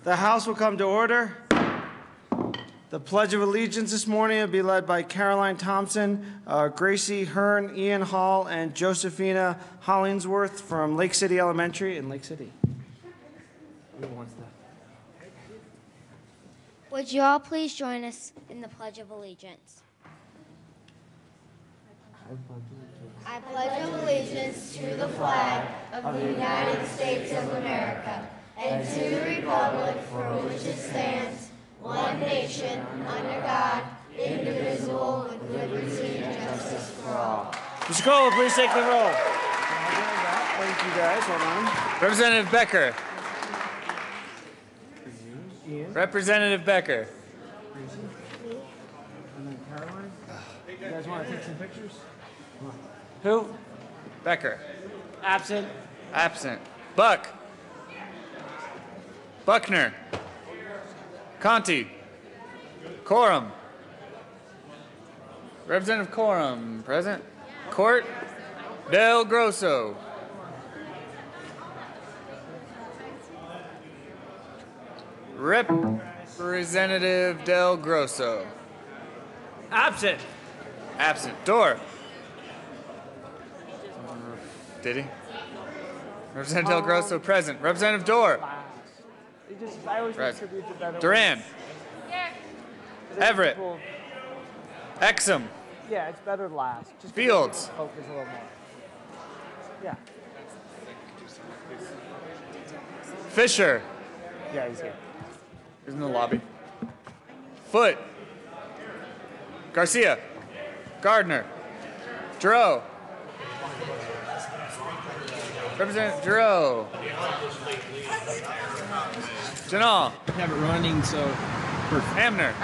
The House will come to order. The Pledge of Allegiance this morning will be led by Caroline Thompson, Gracie Hearn, Ian Hall, and Josephina Hollingsworth from Lake City Elementary in Lake City. Would you all please join us in the Pledge of Allegiance? I pledge allegiance to the flag of the United States of America and to the republic for which it stands, one nation, under God, indivisible, with liberty and justice for all. Mr. Cole, please take the roll. Thank you, guys. Hold on. Representative Becker. Ian. Representative Becker. And then Caroline. You guys want to take some pictures? Who? Becker. Absent. Absent. Buck. Buckner. Conti. Corum. Representative Corum, present. Court. Del Grosso. Representative Del Grosso. Absent. Absent. Dorr. Did he? Representative Del Grosso present. Representative Dorr. I always Right. distribute the better Duran. Everett. People, Exum. yeah, it's better last. Just Fields. focus a little more. Yeah. Fisher. Yeah, he's here. He's in the lobby. Foot. Garcia. Gardner. Giroux. Representative Giroux. Janal. Have it running, so perfect. Hamner.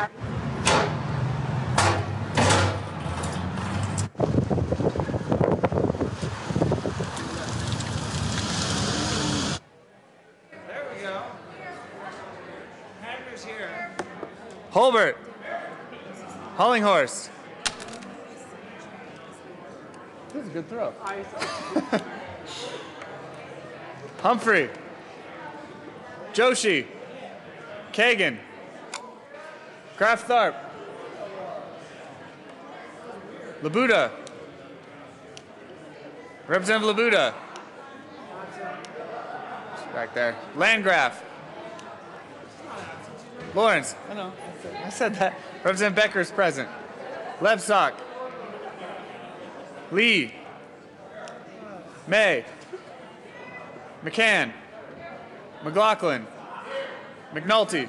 There we go. Hamner's here. Holbert. Hollinghorst. This is a good throw. Humphrey. Joshi. Kagan. Kraft Tharp. Labuda. Representative Labuda. Back there. Landgraf. Lawrence. I know. I said that. Representative Becker is present. Levstock. Lee. May. McCann. McLaughlin. McNulty.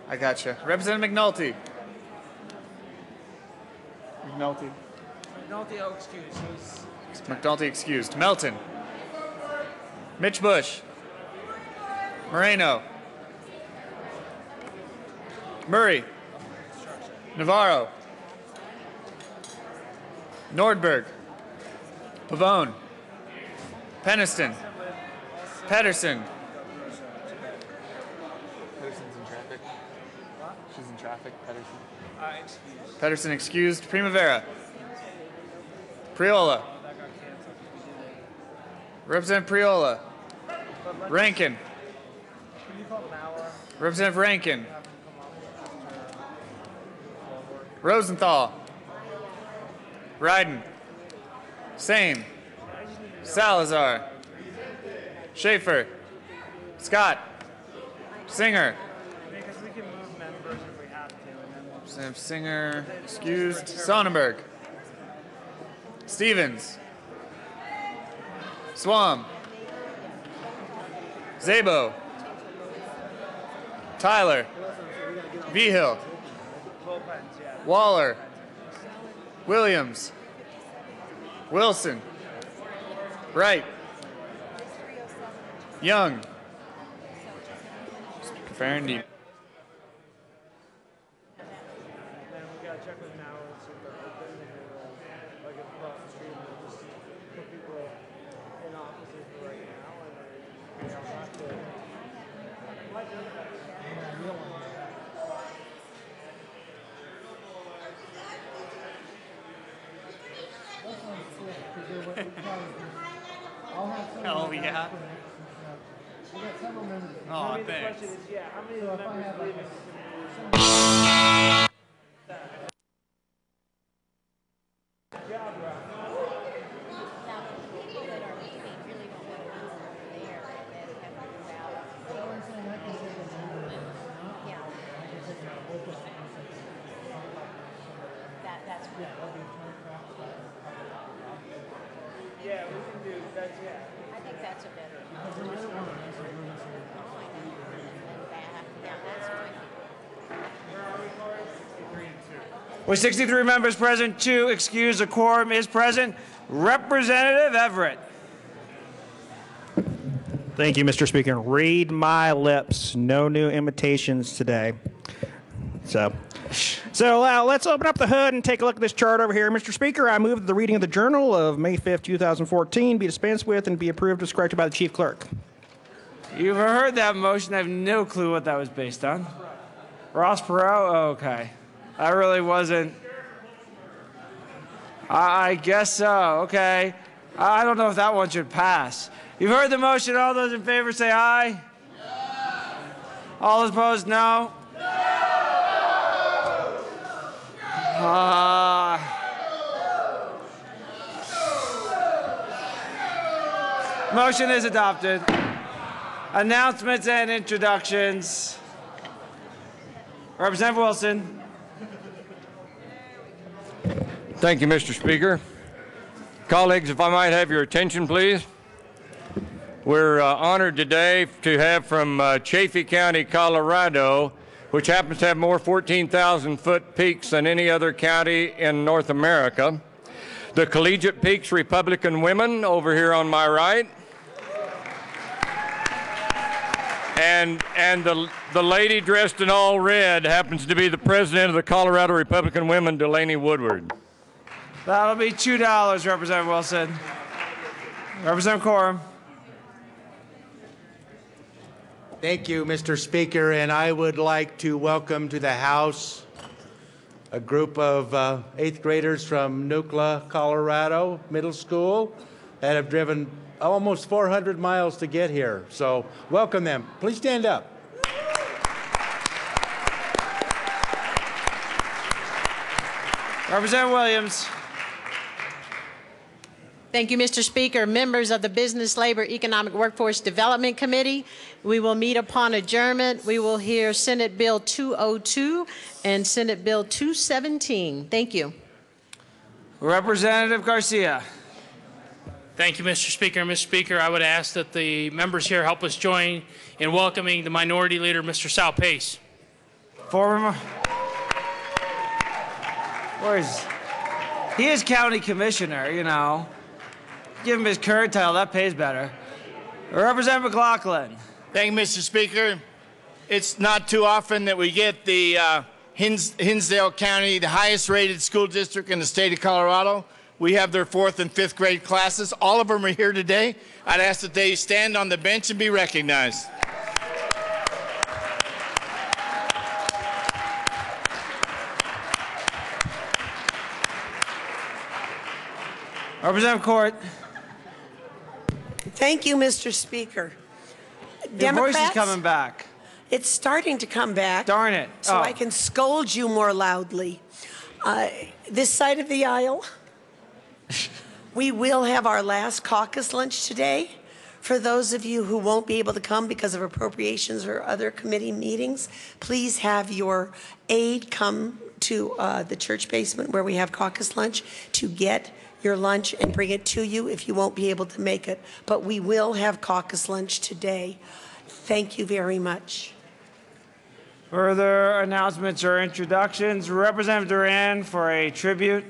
I gotcha. Representative McNulty. McNulty. McNulty, oh, excuse. McNulty excused. Melton. Mitch Bush. Moreno. Murray. Navarro. Nordberg. Pavone. Peniston. Pedersen. Pedersen's in traffic. She's in traffic. Pedersen. Pedersen excused. Primavera. Priola. Representative Priola. Rankin. Representative Rankin. Rosenthal. Ryden. Sane. Salazar. Schaefer. Scott. Singer. Because we can move members if we have to. Representative Singer, excused. Sonnenberg. Stevens. Swam. Zabo. Tyler. Vigil. Waller. Williams. Wilson. Wright. Young. Farrendy. Then we gotta check with now and see if they're open. If they're like across the street, we'll just put people in offices for right now, and then we don't have to. I'll have Oh, yeah? Oh, thanks. Yeah, we can do that, yeah. I think that's a better. Yeah, that's fine. With 63 members present, 2 excused, a quorum is present. Representative Everett. Thank you, Mr. Speaker. Read my lips. No new imitations today. So let's open up the hood and take a look at this chart over here. Mr. Speaker, I move that the reading of the Journal of May 5th, 2014 be dispensed with and be approved as corrected by the Chief Clerk. You've heard that motion. I have no clue what that was based on. Ross Perot? Oh, okay. I really wasn't. I guess so. Okay. I don't know if that one should pass. You've heard the motion. All those in favor say aye. All those opposed, no. Motion is adopted. Announcements and introductions. Representative Wilson. Thank you, Mr. Speaker. Colleagues, if I might have your attention, please. We're honored today to have from Chaffee County, Colorado, which happens to have more 14,000-foot peaks than any other county in North America, the Collegiate Peaks Republican Women over here on my right, and the lady dressed in all red happens to be the president of the Colorado Republican Women, Delaney Woodward. That'll be $2, Representative Wilson. Representative Corum. Thank you, Mr. Speaker, and I would like to welcome to the House a group of 8th graders from Nucla, Colorado Middle School that have driven almost 400 miles to get here. So welcome them. Please stand up. Representative Williams. Thank you, Mr. Speaker. Members of the Business, Labor, Economic Workforce Development Committee, we will meet upon adjournment. We will hear Senate Bill 202 and Senate Bill 217. Thank you. Representative Garcia. Thank you, Mr. Speaker. Mr. Speaker, I would ask that the members here help us join in welcoming the Minority Leader, Mr. Sal Pace. He is county commissioner, you know. Give him his current title, that pays better. Representative McLaughlin. Thank you, Mr. Speaker. It's not too often that we get the Hinsdale County, the highest rated school district in the state of Colorado. We have their 4th and 5th grade classes. All of them are here today. I'd ask that they stand on the bench and be recognized. Representative Court. Thank you, Mr. Speaker. Your voice is coming back. It's starting to come back. Darn it. So I can scold you more loudly. This side of the aisle, we will have our last caucus lunch today. For those of you who won't be able to come because of appropriations or other committee meetings, please have your aide come to the church basement where we have caucus lunch to get your lunch and bring it to you if you won't be able to make it. But we will have caucus lunch today. Thank you very much. Further announcements or introductions? Representative Duran for a tribute.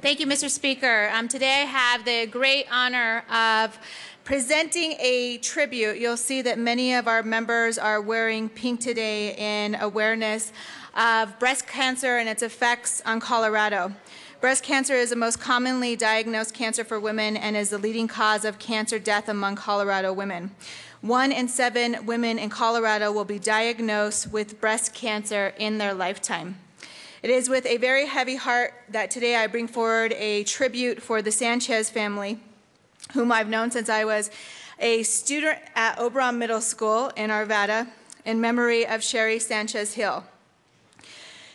Thank you, Mr. Speaker. Today I have the great honor of presenting a tribute. You'll see that many of our members are wearing pink today in awareness of breast cancer and its effects on Colorado. Breast cancer is the most commonly diagnosed cancer for women and is the leading cause of cancer death among Colorado women. 1 in 7 women in Colorado will be diagnosed with breast cancer in their lifetime. It is with a very heavy heart that today I bring forward a tribute for the Sanchez family whom I've known since I was a student at Oberon Middle School in Arvada, in memory of Sherry Sanchez Hill.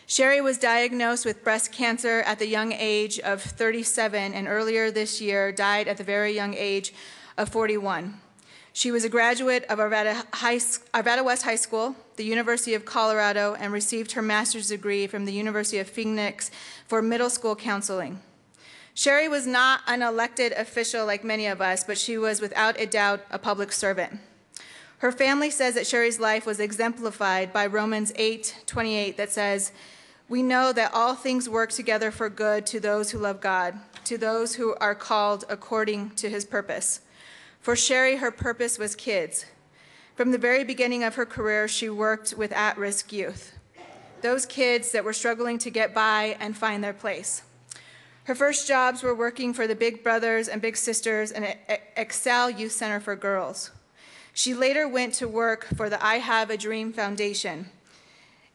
Sherry was diagnosed with breast cancer at the young age of 37, and earlier this year died at the very young age of 41. She was a graduate of Arvada West High School, the University of Colorado, and received her master's degree from the University of Phoenix for middle school counseling. Sherry was not an elected official like many of us, but she was without a doubt a public servant. Her family says that Sherry's life was exemplified by Romans 8:28 that says, "We know that all things work together for good to those who love God, to those who are called according to his purpose." For Sherry, her purpose was kids. From the very beginning of her career, she worked with at-risk youth, those kids that were struggling to get by and find their place. Her first jobs were working for the Big Brothers and Big Sisters and Excel Youth Center for Girls. She later went to work for the I Have a Dream Foundation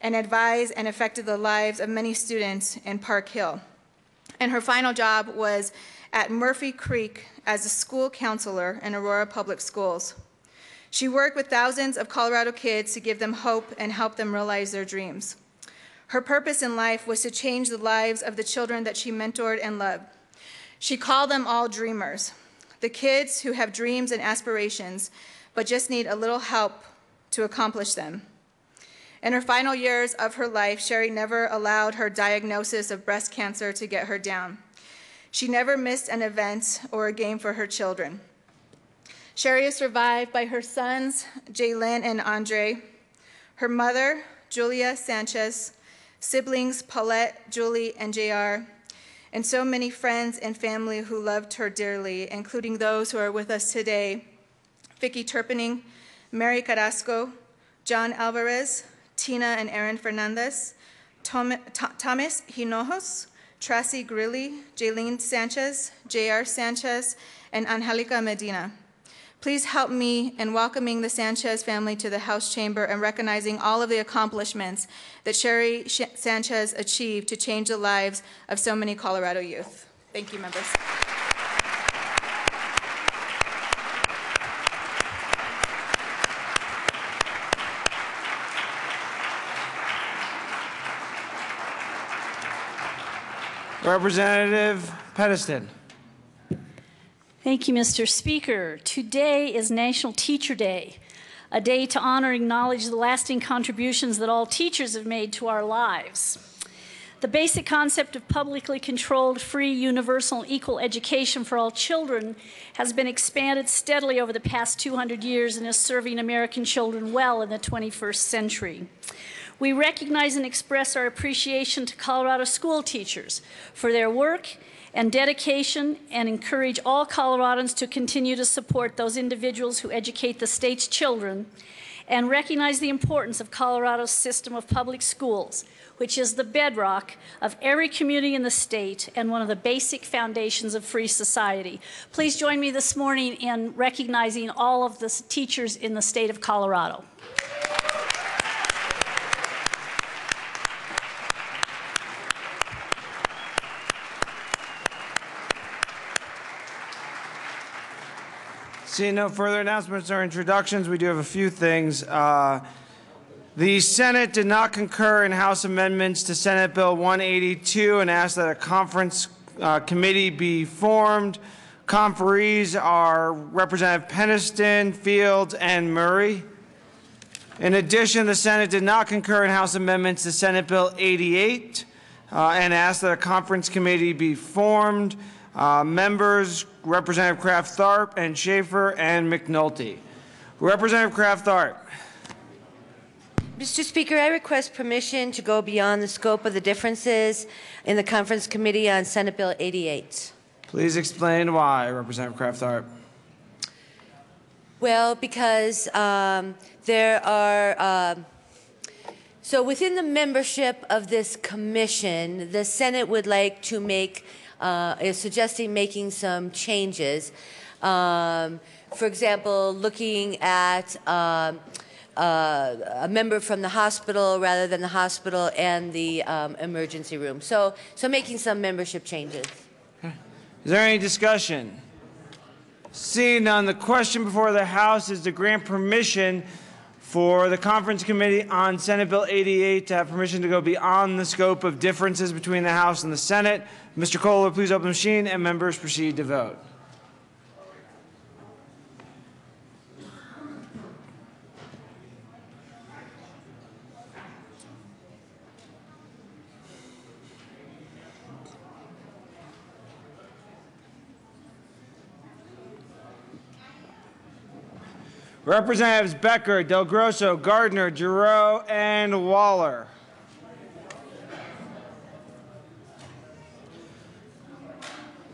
and advised and affected the lives of many students in Park Hill. And her final job was at Murphy Creek as a school counselor in Aurora Public Schools. She worked with thousands of Colorado kids to give them hope and help them realize their dreams. Her purpose in life was to change the lives of the children that she mentored and loved. She called them all dreamers, the kids who have dreams and aspirations, but just need a little help to accomplish them. In her final years of her life, Sherry never allowed her diagnosis of breast cancer to get her down. She never missed an event or a game for her children. Sherry is survived by her sons, Jalen and Andre, her mother, Julia Sanchez, siblings Paulette, Julie, and JR, and so many friends and family who loved her dearly, including those who are with us today: Vicky Turpening, Mary Carrasco, John Alvarez, Tina and Aaron Fernandez, Thomas Hinojos, Tracy Grilly, Jaylene Sanchez, JR Sanchez, and Angelica Medina. Please help me in welcoming the Sanchez family to the House Chamber and recognizing all of the accomplishments that Sherry Sanchez achieved to change the lives of so many Colorado youth. Thank you, members. Representative Pedestin. Thank you, Mr. Speaker. Today is National Teacher Day, a day to honor and acknowledge the lasting contributions that all teachers have made to our lives. The basic concept of publicly controlled, free, universal, and equal education for all children has been expanded steadily over the past 200 years and is serving American children well in the 21st century. We recognize and express our appreciation to Colorado school teachers for their work and dedication, and encourage all Coloradans to continue to support those individuals who educate the state's children, and recognize the importance of Colorado's system of public schools, which is the bedrock of every community in the state and one of the basic foundations of free society. Please join me this morning in recognizing all of the teachers in the state of Colorado. Seeing no further announcements or introductions, we do have a few things. The Senate did not concur in House amendments to Senate Bill 182 and asked that a conference committee be formed. Conferees are Representative Pedestin, Fields, and Murray. In addition, the Senate did not concur in House amendments to Senate Bill 88 and asked that a conference committee be formed. Members, Representative Kraft-Tharp and Schaefer and McNulty. Representative Kraft-Tharp. Mr. Speaker, I request permission to go beyond the scope of the differences in the Conference Committee on Senate Bill 88. Please explain why, Representative Kraft-Tharp. Well, because there are so within the membership of this commission, the Senate would like to make is suggesting making some changes. For example, looking at a member from the hospital rather than the hospital and the emergency room. So making some membership changes. Is there any discussion? Seeing none, the question before the House is to grant permission for the Conference Committee on Senate Bill 88 to have permission to go beyond the scope of differences between the House and the Senate. Mr. Kohler, please open the machine, and members proceed to vote. Representatives Becker, Del Grosso, Gardner, Giroux, and Waller.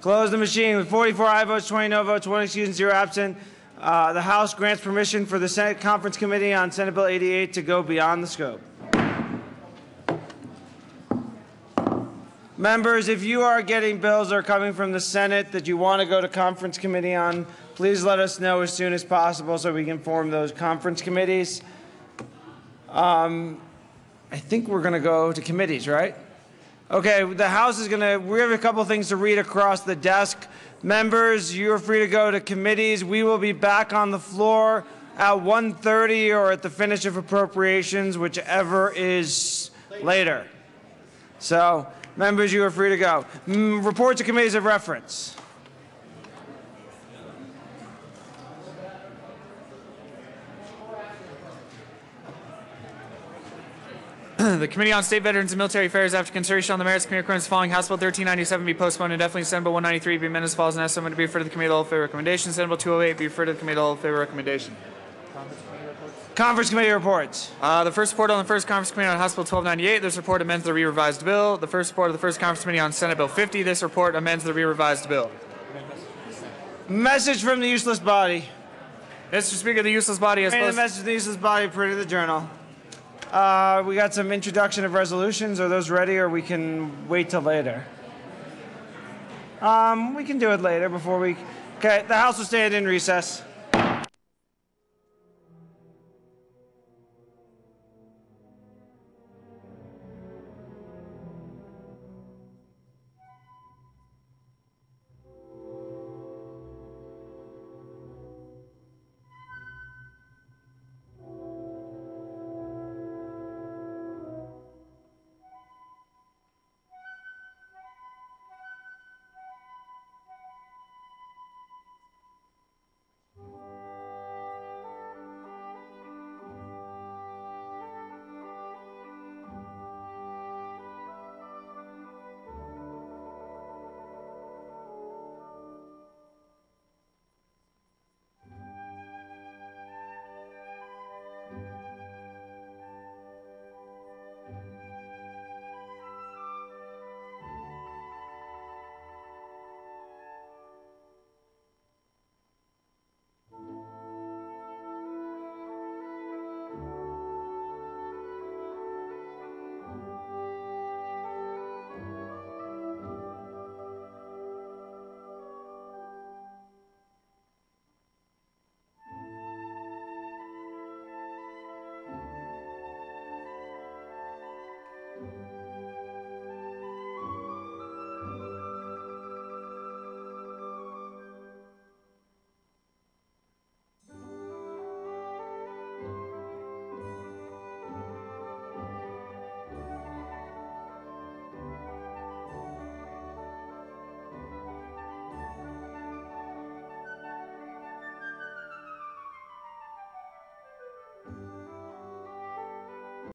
Close the machine with 44 aye votes, 20 no votes, 1 excused, and 0 absent. The House grants permission for the Senate Conference Committee on Senate Bill 88 to go beyond the scope. Members, if you are getting bills that are coming from the Senate that you want to go to Conference Committee on, please let us know as soon as possible so we can form those conference committees. I think we're going to go to committees, right? Okay, the House is going to, we have a couple things to read across the desk. Members, you are free to go to committees. We will be back on the floor at 1:30 or at the finish of appropriations, whichever is later. So, members, you are free to go. Reports of committees of reference. The Committee on State Veterans and Military Affairs, after consideration on the merits, committee recommends the following: House Bill 1397 be postponed indefinitely. Senate Bill 193 be amended as follows, and ask someone to be referred to the Committee of the Whole favor recommendation. Senate Bill 208 be referred to the Committee of the Whole favor recommendation. Conference Committee reports. The first report on the first Conference Committee on House Bill 1298. This report amends the re-revised bill. The first report of the first Conference Committee on Senate Bill 50. This report amends the re-revised bill. Message from the useless body. Mr. Speaker, the useless body has The message from the useless body printed in the journal. We got some introduction of resolutions. Are those ready, or we can wait till later? We can do it later before we... Okay, the House will stand in recess.